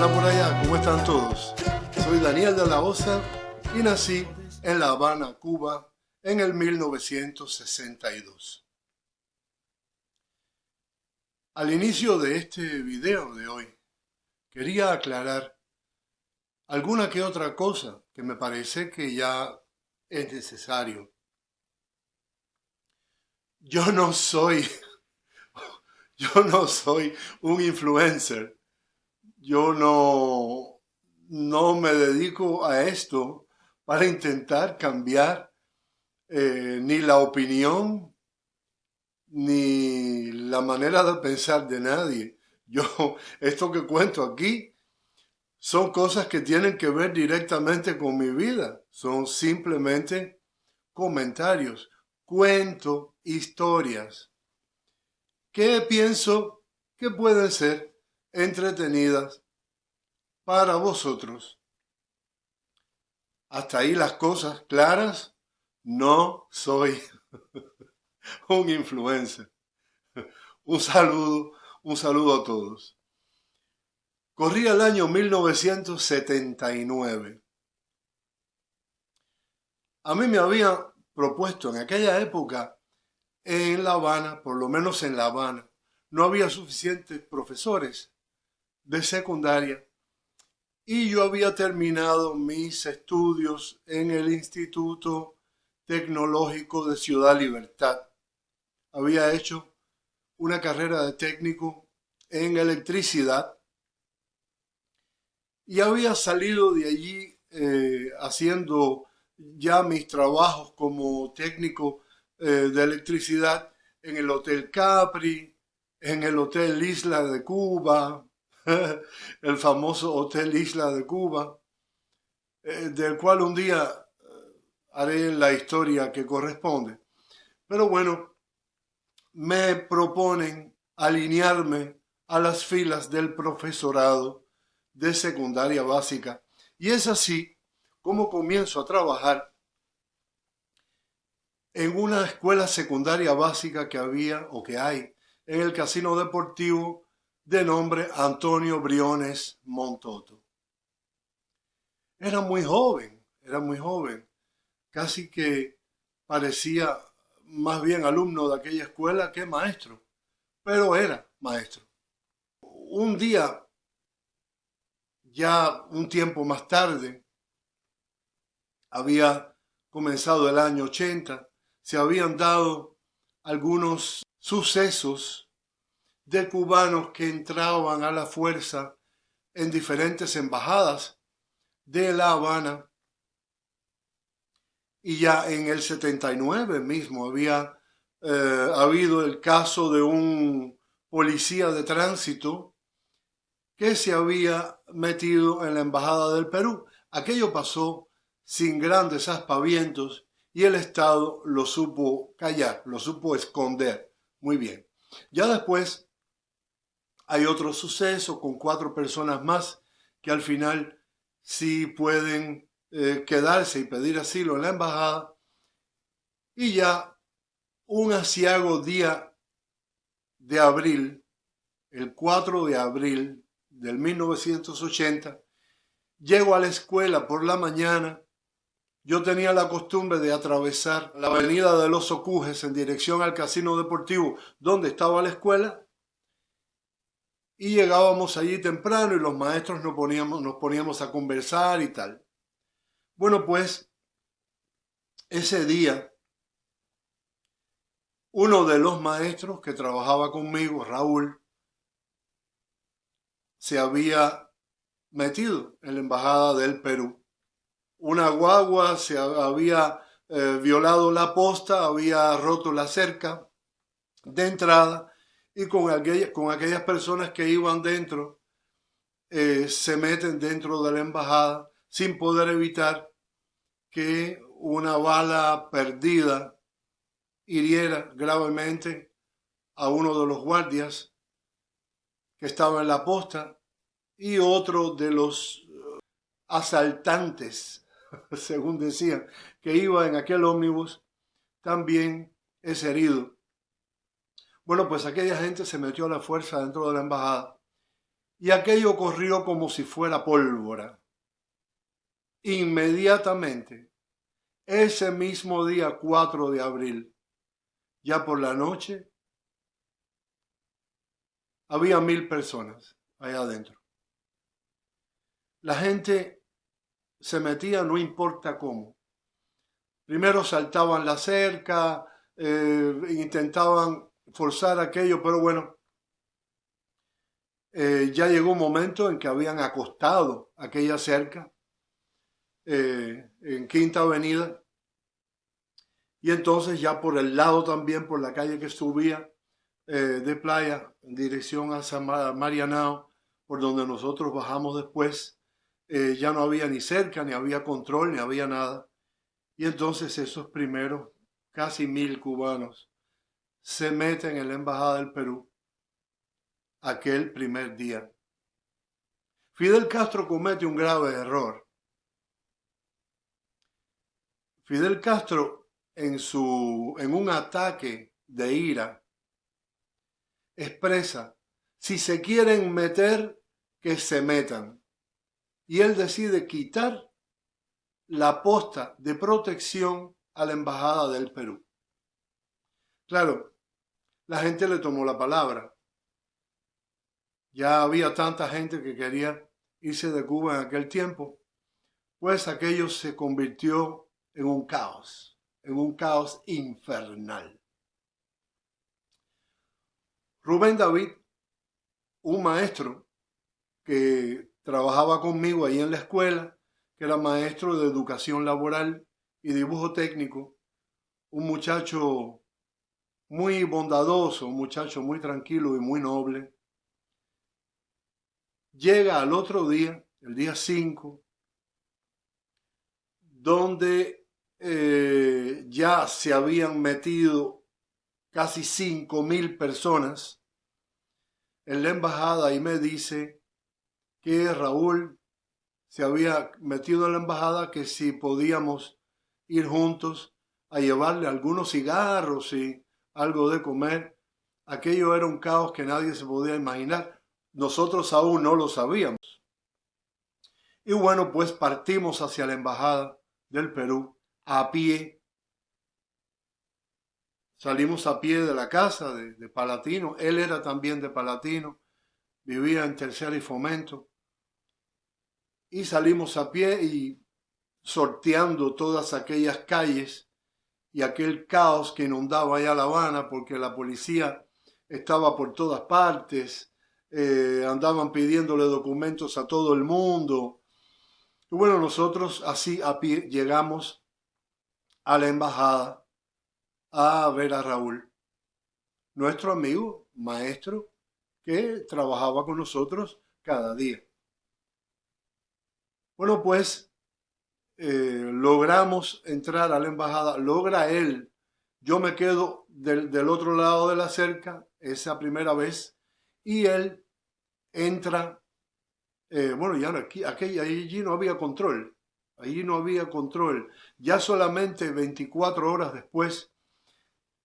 Hola por allá, ¿cómo están todos? Soy Daniel de la Osa y nací en La Habana, Cuba, en el 1962. Al inicio de este video de hoy, quería aclarar alguna que otra cosa que me parece que ya es necesario. Yo no soy, yo no soy un influencer. Yo no me dedico a esto para intentar cambiar ni la opinión ni la manera de pensar de nadie. Esto que cuento aquí son cosas que tienen que ver directamente con mi vida. Son simplemente comentarios, cuento historias que pienso que pueden ser entretenidas para vosotros. Hasta ahí las cosas claras. No soy un influencer. Un saludo a todos. Corría el año 1979. A mí me habían propuesto en aquella época en La Habana, por lo menos en La Habana, no había suficientes profesores de secundaria y yo había terminado mis estudios en el Instituto Tecnológico de Ciudad Libertad. Había hecho una carrera de técnico en electricidad y había salido de allí haciendo ya mis trabajos como técnico de electricidad en el Hotel Capri, en el Hotel Isla de Cuba, el famoso Hotel Isla de Cuba, del cual un día haré la historia que corresponde. Pero bueno, me proponen alinearme a las filas del profesorado de secundaria básica y es así como comienzo a trabajar en una escuela secundaria básica que había o que hay en el casino deportivo de nombre Antonio Briones Montoto. Era muy joven, casi que parecía más bien alumno de aquella escuela que maestro, pero era maestro. Un día, ya un tiempo más tarde, había comenzado el año 80, se habían dado algunos sucesos de cubanos que entraban a la fuerza en diferentes embajadas de La Habana. Y ya en el 79 mismo había habido el caso de un policía de tránsito que se había metido en la embajada del Perú. Aquello pasó sin grandes aspavientos y el Estado lo supo callar, lo supo esconder muy bien. Ya después hay otro suceso con 4 personas más que al final sí pueden quedarse y pedir asilo en la embajada. Y ya un aciago día de abril, el 4 de abril del 1980, llego a la escuela por la mañana. Yo tenía la costumbre de atravesar la avenida de los Ocujes en dirección al casino deportivo donde estaba la escuela y llegábamos allí temprano y los maestros nos poníamos a conversar y tal. Bueno, pues ese día uno de los maestros que trabajaba conmigo, Raúl, se había metido en la embajada del Perú. Una guagua se había violado la posta, había roto la cerca de entrada y con aquellas personas que iban dentro se meten dentro de la embajada sin poder evitar que una bala perdida hiriera gravemente a uno de los guardias que estaba en la posta y otro de los asaltantes, según decían, que iba en aquel ómnibus, también es herido. Bueno, pues aquella gente se metió a la fuerza dentro de la embajada y aquello corrió como si fuera pólvora. Inmediatamente, ese mismo día 4 de abril, ya por la noche, había 1000 personas allá adentro. La gente se metía no importa cómo. Primero saltaban la cerca, intentaban forzar aquello, pero bueno, ya llegó un momento en que habían acostado aquella cerca en Quinta Avenida, y entonces ya por el lado también, por la calle que subía de Playa en dirección a San Marianao, por donde nosotros bajamos después, ya no había ni cerca, ni había control, ni había nada. Y entonces esos primeros casi 1000 cubanos se meten en la Embajada del Perú aquel primer día. Fidel Castro comete un grave error. Fidel Castro, en un ataque de ira, expresa: si se quieren meter, que se metan. Y él decide quitar la posta de protección a la Embajada del Perú. Claro, la gente le tomó la palabra. Ya había tanta gente que quería irse de Cuba en aquel tiempo, pues aquello se convirtió en un caos infernal. Rubén David, un maestro que trabajaba conmigo ahí en la escuela, que era maestro de educación laboral y dibujo técnico, un muchacho muy bondadoso, un muchacho muy tranquilo y muy noble, llega al otro día, el día 5, donde ya se habían metido casi 5000 personas en la embajada, y me dice que Raúl se había metido en la embajada, que si podíamos ir juntos a llevarle algunos cigarros y algo de comer. Aquello era un caos que nadie se podía imaginar. Nosotros aún no lo sabíamos. Y bueno, pues partimos hacia la embajada del Perú a pie. Salimos a pie de la casa de Palatino. Él era también de Palatino, vivía en Tercera y Fomento. Y salimos a pie y sorteando todas aquellas calles y aquel caos que inundaba ya La Habana, porque la policía estaba por todas partes, andaban pidiéndole documentos a todo el mundo. Y bueno, nosotros así a pie llegamos a la embajada a ver a Raúl, nuestro amigo, maestro, que trabajaba con nosotros cada día. Bueno, pues logramos entrar a la embajada, logra él, yo me quedo del otro lado de la cerca esa primera vez, y él entra, bueno, ya aquí, allí no había control, allí no había control, ya solamente 24 horas después,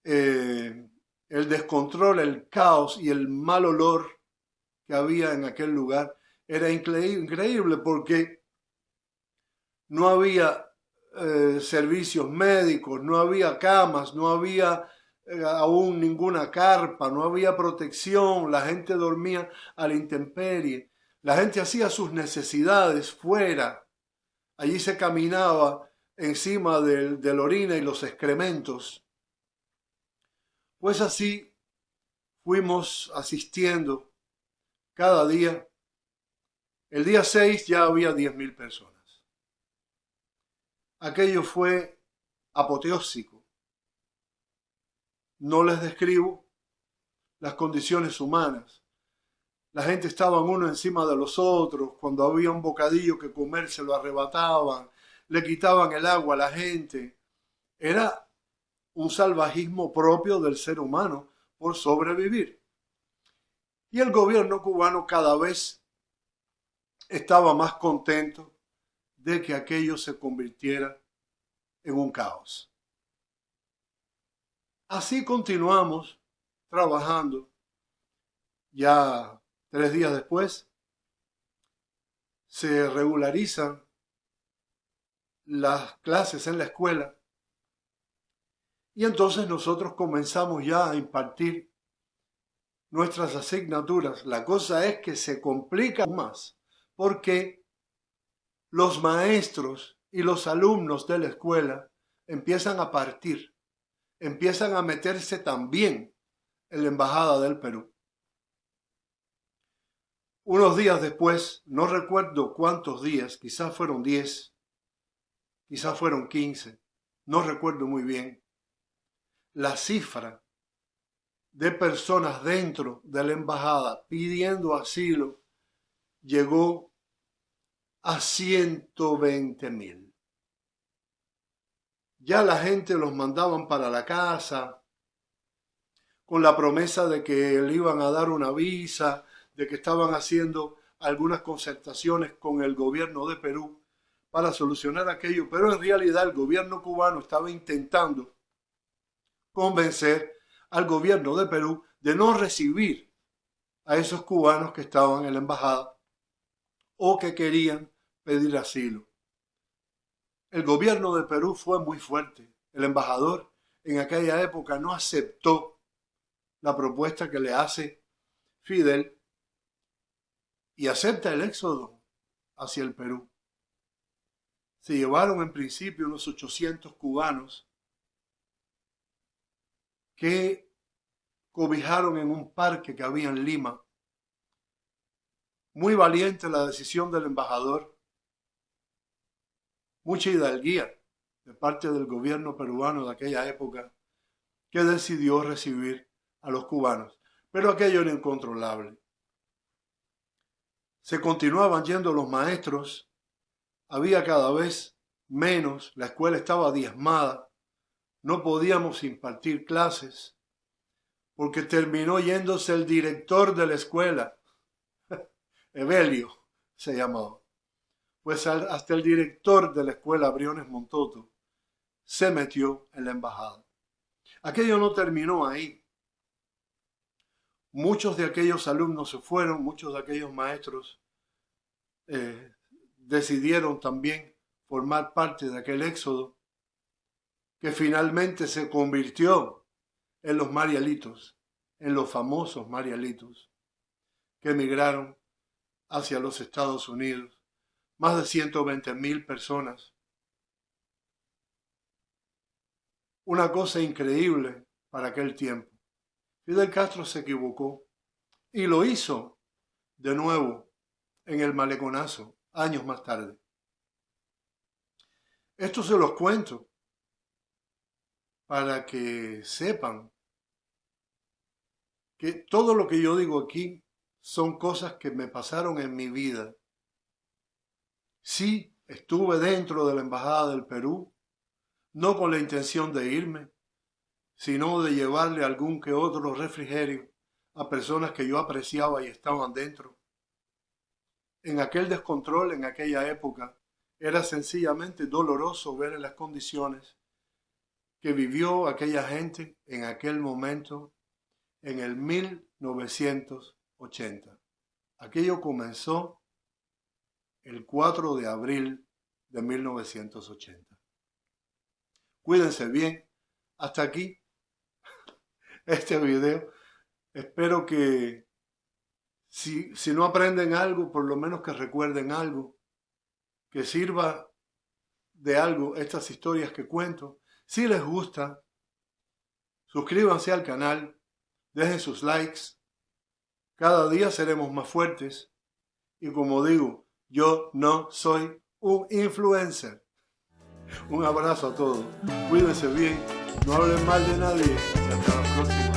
el descontrol, el caos y el mal olor que había en aquel lugar era increíble, porque no había servicios médicos, no había camas, no había aún ninguna carpa, no había protección, la gente dormía a la intemperie, la gente hacía sus necesidades fuera, allí se caminaba encima de la orina y los excrementos. Pues así fuimos asistiendo cada día. El día 6 ya había 10.000 personas. Aquello fue apoteósico. No les describo las condiciones humanas. La gente estaba uno encima de los otros. Cuando había un bocadillo que comer se lo arrebataban, le quitaban el agua a la gente. Era un salvajismo propio del ser humano por sobrevivir. Y el gobierno cubano cada vez estaba más contento de que aquello se convirtiera en un caos. Así continuamos trabajando. Ya 3 días después se regularizan las clases en la escuela y entonces nosotros comenzamos ya a impartir nuestras asignaturas. La cosa es que se complica más porque los maestros y los alumnos de la escuela empiezan a partir, empiezan a meterse también en la Embajada del Perú. Unos días después, no recuerdo cuántos días, quizás fueron 10, quizás fueron 15, no recuerdo muy bien, la cifra de personas dentro de la embajada pidiendo asilo llegó a 120.000. Ya la gente los mandaban para la casa con la promesa de que le iban a dar una visa, de que estaban haciendo algunas concertaciones con el gobierno de Perú para solucionar aquello, pero en realidad el gobierno cubano estaba intentando convencer al gobierno de Perú de no recibir a esos cubanos que estaban en la embajada o que querían pedir asilo. El gobierno de Perú fue muy fuerte. El embajador en aquella época no aceptó la propuesta que le hace Fidel y acepta el éxodo hacia el Perú. Se llevaron en principio unos 800 cubanos que cobijaron en un parque que había en Lima. Muy valiente la decisión del embajador, mucha hidalguía de parte del gobierno peruano de aquella época, que decidió recibir a los cubanos. Pero aquello era incontrolable. Se continuaban yendo los maestros, había cada vez menos, la escuela estaba diezmada, no podíamos impartir clases, porque terminó yéndose el director de la escuela, Evelio se llamaba. Pues hasta el director de la escuela, Briones Montoto, se metió en la embajada. Aquello no terminó ahí. Muchos de aquellos alumnos se fueron, muchos de aquellos maestros decidieron también formar parte de aquel éxodo que finalmente se convirtió en los Marielitos, en los famosos Marielitos, que emigraron hacia los Estados Unidos. Más de 120.000 personas. Una cosa increíble para aquel tiempo. Fidel Castro se equivocó y lo hizo de nuevo en el Maleconazo, años más tarde. Esto se los cuento para que sepan que todo lo que yo digo aquí son cosas que me pasaron en mi vida. Sí, estuve dentro de la Embajada del Perú, no con la intención de irme, sino de llevarle algún que otro refrigerio a personas que yo apreciaba y estaban dentro. En aquel descontrol, en aquella época, era sencillamente doloroso ver en las condiciones que vivió aquella gente en aquel momento, en el 1980. Aquello comenzó el 4 de abril de 1980. Cuídense bien. Hasta aquí este video. Espero que si no aprenden algo, por lo menos que recuerden algo, que sirva de algo estas historias que cuento. Si les gusta, suscríbanse al canal, dejen sus likes. Cada día seremos más fuertes. Y como digo, yo no soy un influencer. Un abrazo a todos. Cuídense bien. No hablen mal de nadie. Y hasta la próxima.